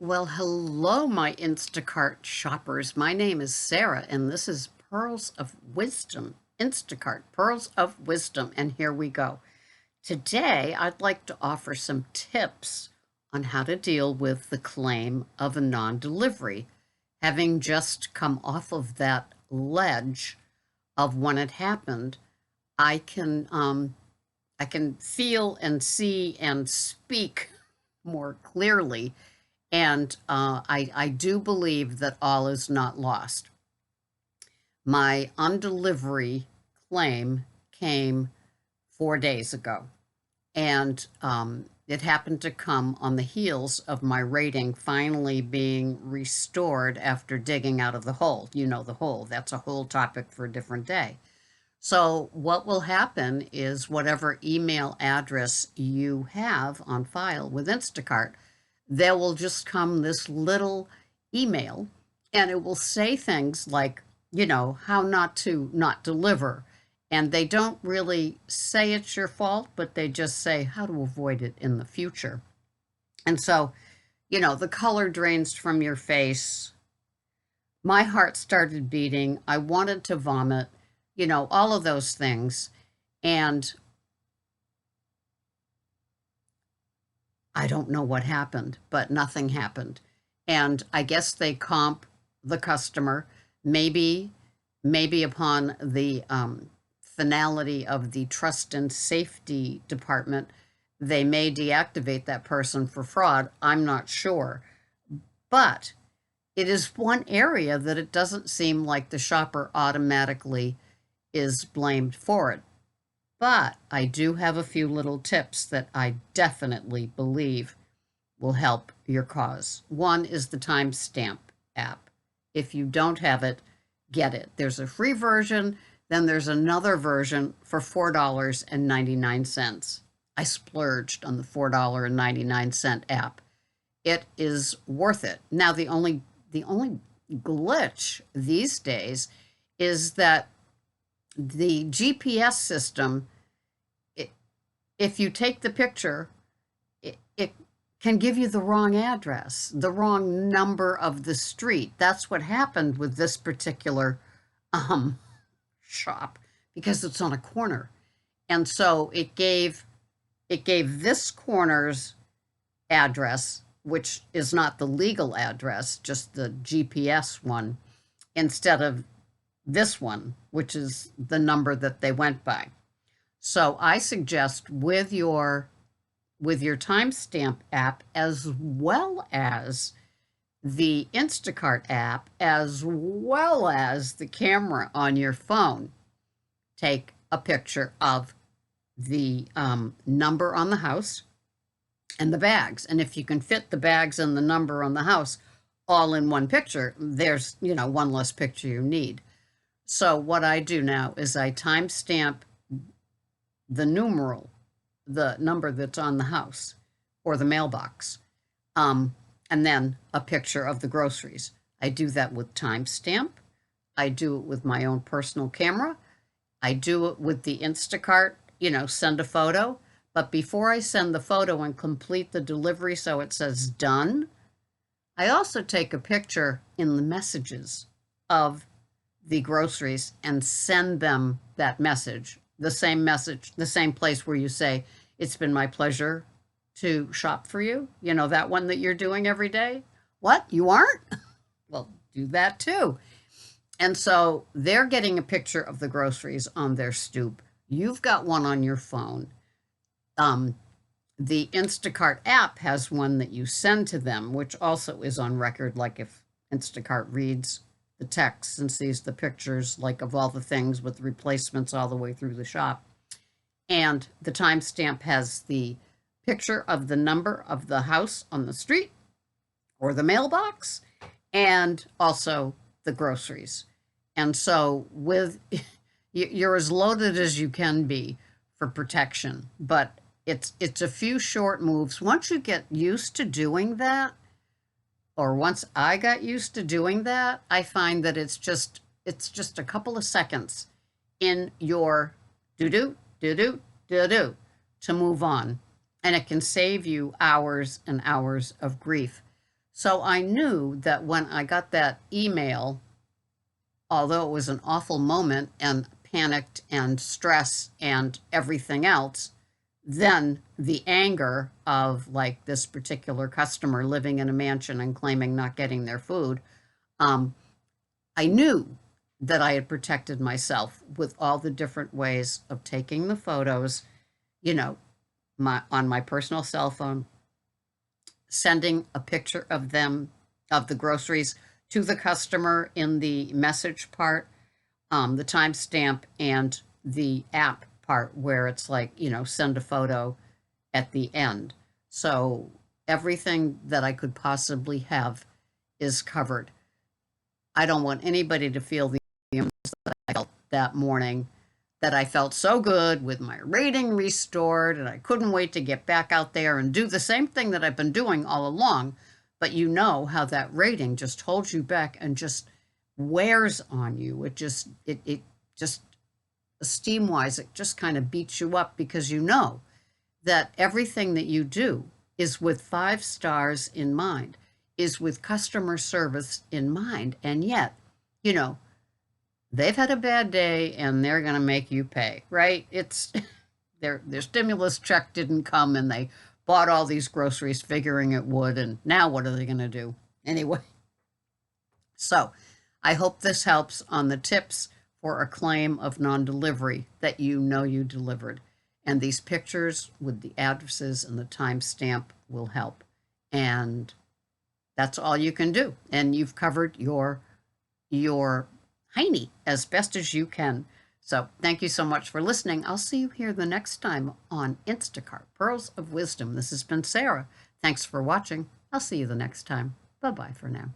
Well, hello, my Instacart shoppers. My name is Sarah, and this is Pearls of Wisdom. Instacart, Pearls of Wisdom. And here we go. Today, I'd like to offer some tips on how to deal with the claim of a non delivery, having just come off of that ledge of when it happened. I can I can feel and see and speak more clearly, and I do believe that all is not lost. My undelivery claim came 4 days ago, and it happened to come on the heels of my rating finally being restored after digging out of the hole. You know, the hole. That's a whole topic for a different day. So, what will happen is whatever email address you have on file with Instacart, there will just come this little email and it will say things like, how not to not deliver. And they don't really say it's your fault, but they just say how to avoid it in the future. And so, the color drains from your face. My heart started beating. I wanted to vomit, all of those things. And I don't know what happened, but nothing happened. And I guess they comp the customer. Maybe, maybe upon the finality of the trust and safety department, they may deactivate that person for fraud. I'm not sure. But it is one area that it doesn't seem like the shopper automatically is blamed for it. But I do have a few little tips that I definitely believe will help your cause. One is the timestamp app. If you don't have it, get it. There's a free version, then there's another version for $4.99. I splurged on the $4.99 app. It is worth it. Now the only glitch these days is that the GPS system, if you take the picture, it can give you the wrong address, the wrong number of the street. That's what happened with this particular shop because it's on a corner. And so it gave this corner's address, which is not the legal address, just the GPS one, instead of this one, which is the number that they went by. So I suggest with your timestamp app, as well as the Instacart app, as well as the camera on your phone, take a picture of the number on the house and the bags. And if you can fit the bags and the number on the house all in one picture, there's, one less picture you need. So what I do now is I timestamp the numeral, the number that's on the house or the mailbox, and then a picture of the groceries. I do that with timestamp. I do it with my own personal camera. I do it with the Instacart, send a photo. But before I send the photo and complete the delivery so it says done, I also take a picture in the messages of the groceries and send them that message, the same place where you say, it's been my pleasure to shop for you. That one that you're doing every day. What? You aren't? Well, do that too. And so they're getting a picture of the groceries on their stoop. You've got one on your phone. The Instacart app has one that you send to them, which also is on record. Like if Instacart reads the text and sees the pictures, like of all the things with replacements all the way through the shop. And the timestamp has the picture of the number of the house on the street or the mailbox, and also the groceries. And so you're as loaded as you can be for protection, but it's a few short moves. Once you get used to doing that, or once I got used to doing that, I find that it's just a couple of seconds in your do-do, do-do, do-do to move on. And it can save you hours and hours of grief. So I knew that when I got that email, although it was an awful moment and panicked and stress and everything else, then the anger of like this particular customer living in a mansion and claiming not getting their food, um, I knew that I had protected myself with all the different ways of taking the photos, you know, on my personal cell phone, sending a picture of them, of the groceries, to the customer in the message part, the timestamp, and the app part where it's like, send a photo at the end. So everything that I could possibly have is covered. I don't want anybody to feel the emotions that I felt that morning, that I felt so good with my rating restored and I couldn't wait to get back out there and do the same thing that I've been doing all along. But you know how that rating just holds you back and just wears on you. It just esteem wise, it just kind of beats you up because you know that everything that you do is with 5 stars in mind, is with customer service in mind. And yet, they've had a bad day and they're going to make you pay, right? It's their stimulus check didn't come and they bought all these groceries figuring it would. And now what are they going to do? Anyway, so I hope this helps on the tips for a claim of non-delivery that you know you delivered. And these pictures with the addresses and the timestamp will help. And that's all you can do. And you've covered your hiney as best as you can. So thank you so much for listening. I'll see you here the next time on Instacart Pearls of Wisdom. This has been Sarah. Thanks for watching. I'll see you the next time. Bye-bye for now.